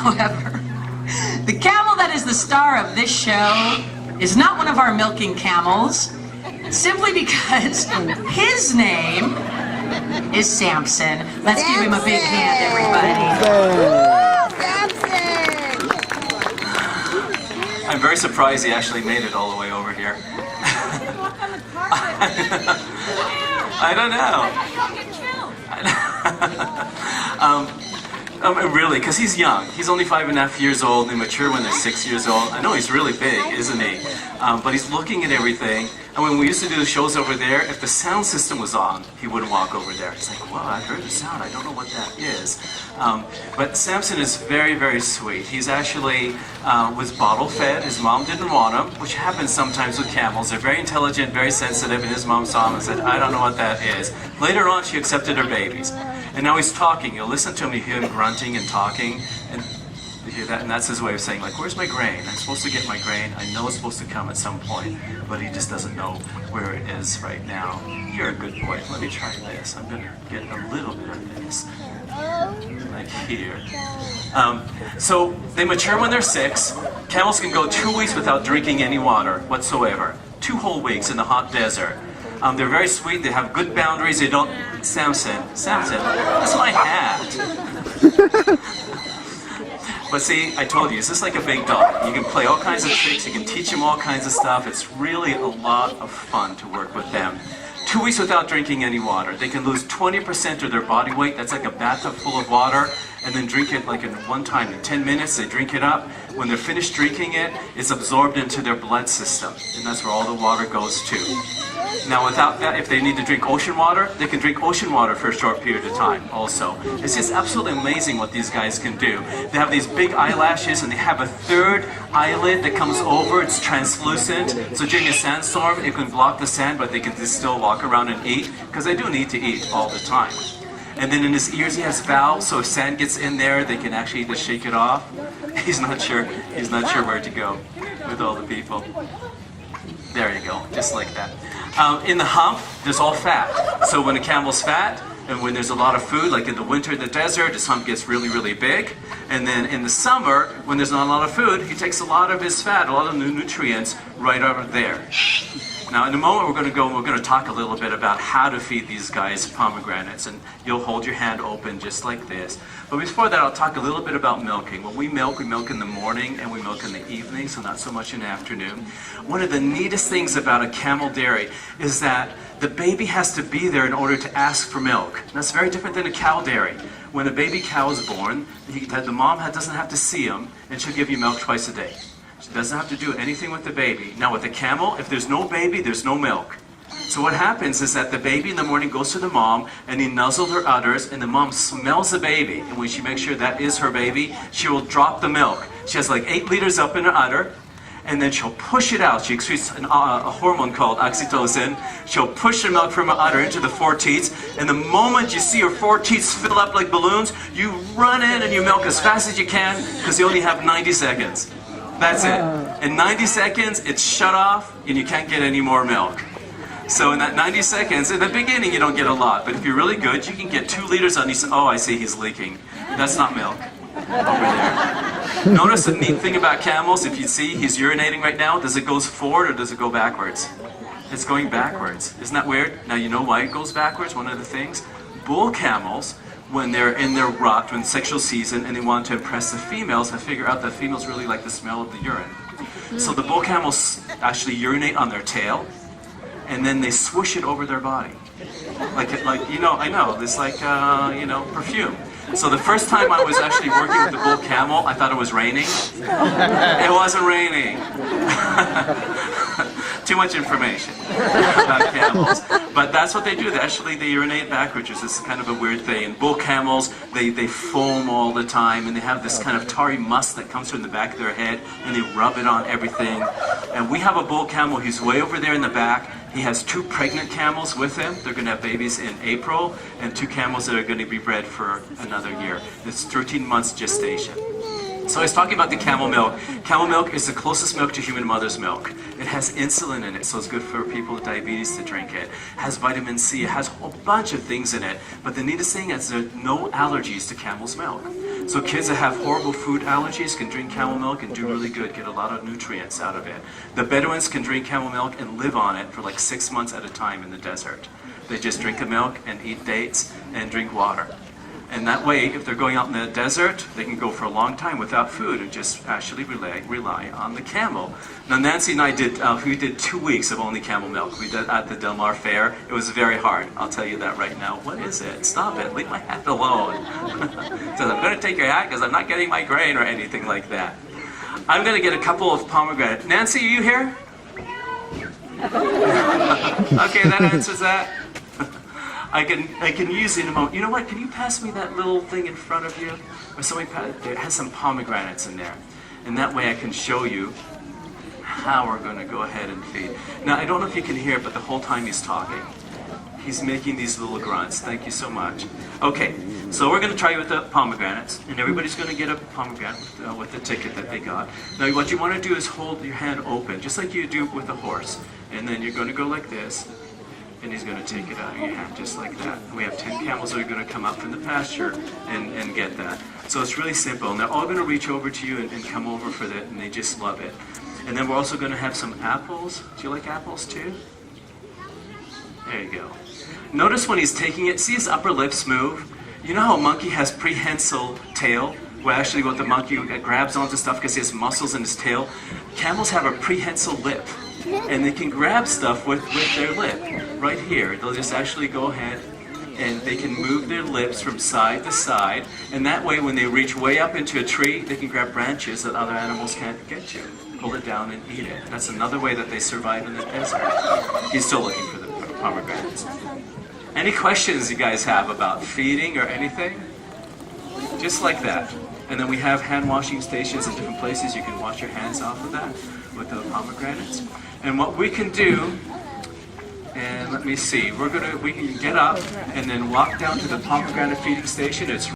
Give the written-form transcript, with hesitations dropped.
However, the camel that is the star of this show is not one of our milking camels, simply because his name is Samson. Let's give him a big hand, everybody. Samson! I'm very surprised he actually made it all the way over here. I don't know. Really, because he's young. He's only 5.5 years old. They mature when they're 6 years old. I know he's really big, isn't he? But he's looking at everything. And when we used to do the shows over there, if the sound system was on, he wouldn't walk over there. He's like, well, I heard the sound. I don't know what that is. But Samson is very, very sweet. He's actually was bottle fed. His mom didn't want him, which happens sometimes with camels. They're very intelligent, very sensitive, and his mom saw him and said, I don't know what that is. Later on, she accepted her babies. And now he's talking. You'll listen to him, you hear him grunting and talking, and you hear that, and that's his way of saying, like, where's my grain? I'm supposed to get my grain. I know it's supposed to come at some point, but he just doesn't know where it is right now. You're a good boy. Let me try this. I'm going to get a little bit of this. Like here. So they mature when they're 6. Camels can go 2 weeks without drinking any water whatsoever. 2 whole weeks in the hot desert. They're very sweet. They have good boundaries. They don't... Samson, that's my hat. But see, I told you, it's just like a big dog. You can play all kinds of tricks. You can teach them all kinds of stuff. It's really a lot of fun to work with them. 2 weeks without drinking any water. They can lose 20% of their body weight. That's like a bathtub full of water. And then drink it like in one time. In 10 minutes, they drink it up. When they're finished drinking it, it's absorbed into their blood system. And that's where all the water goes to. Now without that, if they need to drink ocean water, they can drink ocean water for a short period of time also. It's just absolutely amazing what these guys can do. They have these big eyelashes and they have a third eyelid that comes over. It's translucent. So during a sandstorm, it can block the sand, but they can just still walk around and eat, because they do need to eat all the time. And then in his ears he has valves, so if sand gets in there, they can actually just shake it off. He's not sure where to go with all the people. There you go, just like that. In the hump, there's all fat. So when a camel's fat, and when there's a lot of food, like in the winter in the desert, his hump gets really, really big. And then in the summer, when there's not a lot of food, he takes a lot of his fat, a lot of the nutrients right over there. Now in a moment we're going to talk a little bit about how to feed these guys pomegranates, and you'll hold your hand open just like this. But before that, I'll talk a little bit about milking. When we milk in the morning and we milk in the evening, so not so much in the afternoon. One of the neatest things about a camel dairy is that the baby has to be there in order to ask for milk. And that's very different than a cow dairy. When a baby cow is born, the mom doesn't have to see him, and she'll give you milk twice a day. She doesn't have to do anything with the baby. Now with the camel, if there's no baby, there's no milk. So what happens is that the baby in the morning goes to the mom, and he nuzzles her udders, and the mom smells the baby. And when she makes sure that is her baby, she will drop the milk. She has like 8 liters up in her udder, and then she'll push it out. She excretes a hormone called oxytocin. She'll push the milk from her udder into the 4 teats, and the moment you see her 4 teats fill up like balloons, you run in and you milk as fast as you can, because you only have 90 seconds. That's it. In 90 seconds, it's shut off, and you can't get any more milk. So in that 90 seconds, in the beginning, you don't get a lot. But if you're really good, you can get 2 liters on each. Oh, I see, he's leaking. That's not milk. Over there. Notice the neat thing about camels, if you see he's urinating right now, does it go forward or does it go backwards? It's going backwards. Isn't that weird? Now you know why it goes backwards, one of the things? Bull camels, when they're in their rut, when sexual season, and they want to impress the females, and figure out that females really like the smell of the urine. So the bull camels actually urinate on their tail, and then they swish it over their body. Like you know, I know, it's like, you know, perfume. So the first time I was actually working with the bull camel, I thought it was raining. It wasn't raining. Too much information about camels. But that's what they do. They urinate backwards. It's kind of a weird thing. And bull camels, they foam all the time, and they have this kind of tarry musk that comes from the back of their head, and they rub it on everything. And we have a bull camel. He's way over there in the back. He has 2 pregnant camels with him. They're going to have babies in April, and 2 camels that are going to be bred for another year. It's 13 months gestation. So I was talking about the camel milk. Camel milk is the closest milk to human mother's milk. It has insulin in it, so it's good for people with diabetes to drink it. It has vitamin C, it has a whole bunch of things in it. But the neatest thing is there are no allergies to camel's milk. So kids that have horrible food allergies can drink camel milk and do really good, get a lot of nutrients out of it. The Bedouins can drink camel milk and live on it for like 6 months at a time in the desert. They just drink the milk and eat dates and drink water. And that way, if they're going out in the desert, they can go for a long time without food and just actually rely on the camel. Now, Nancy and I we did 2 weeks of only camel milk. We did at the Del Mar Fair. It was very hard. I'll tell you that right now. What is it? Stop it. Leave my hat alone. So I'm going to take your hat because I'm not getting migraine or anything like that. I'm going to get a couple of pomegranate. Nancy, are you here? Okay, that answers that. I can use it in a moment. You know what? Can you pass me that little thing in front of you? Or somebody it has some pomegranates in there. And that way I can show you how we're going to go ahead and feed. Now, I don't know if you can hear it, but the whole time he's talking, he's making these little grunts. Thank you so much. Okay, so we're going to try with the pomegranates. And everybody's going to get a pomegranate with the ticket that they got. Now, what you want to do is hold your hand open, just like you do with a horse. And then you're going to go like this. And he's going to take it out of your hand just like that. And we have 10 camels that are going to come up from the pasture and get that. So it's really simple. And they're all going to reach over to you and come over for that, and they just love it. And then we're also going to have some apples. Do you like apples too? There you go. Notice when he's taking it, see his upper lips move? You know how a monkey has prehensile tail? Where actually what the monkey grabs onto stuff because he has muscles in his tail? Camels have a prehensile lip. And they can grab stuff with their lip, right here. They'll just actually go ahead and they can move their lips from side to side, and that way when they reach way up into a tree, they can grab branches that other animals can't get to, pull it down and eat it. That's another way that they survive in the desert. He's still looking for the pomegranates. Any questions you guys have about feeding or anything? Just like that. And then we have hand washing stations in different places. You can wash your hands off of that with the pomegranates. And what we can do, and let me see, we can get up and then walk down to the pomegranate feeding station. It's